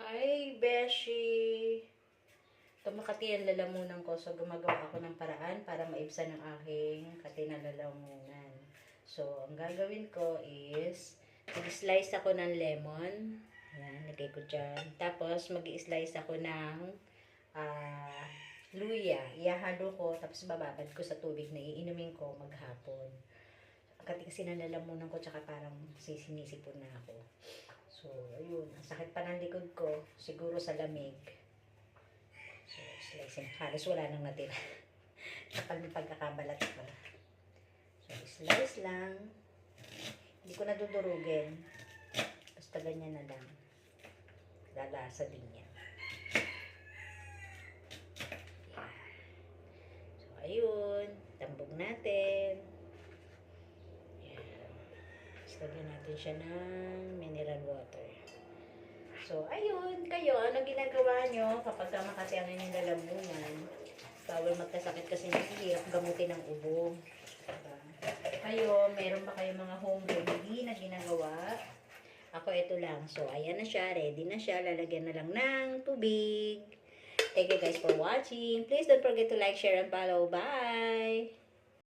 Hi, Beshi! Ito makati ang lalamunan ko. So, gumagawa ako ng paraan para maibsan ang aking kati na lalamunan. So, ang gagawin ko is, mag-slice ako ng lemon. Ayan, lagay ko dyan. Tapos, mag-slice ako ng luya. Ihahalo ko, tapos bababad ko sa tubig na iinumin ko maghapon. Kati kasi ng lalamunan ko, tsaka parang sinisipon na ako. So, ayun. Ang sakit pa ng likod ko. Siguro sa lamig. So, slicing. Halos wala nang natira. Kapag may pagkakabalat ko. So, slice lang. Hindi ko na dudurugin. Basta ganyan na lang. Lalasa din yan. So, ayun. Tambog natin. Lagyan natin siya ng mineral water. So, ayun. Kayo, ano ginagawa nyo kapag makati ang inyong lalamunan? Bawal magkasakit kasi hirap gamutin ng ubo. Diba? Kayo, meron ba kayong mga home remedy na ginagawa? Ako, ito lang. So, ayan na siya. Ready na siya. Lalagyan na lang ng tubig. Thank you guys for watching. Please don't forget to like, share, and follow. Bye!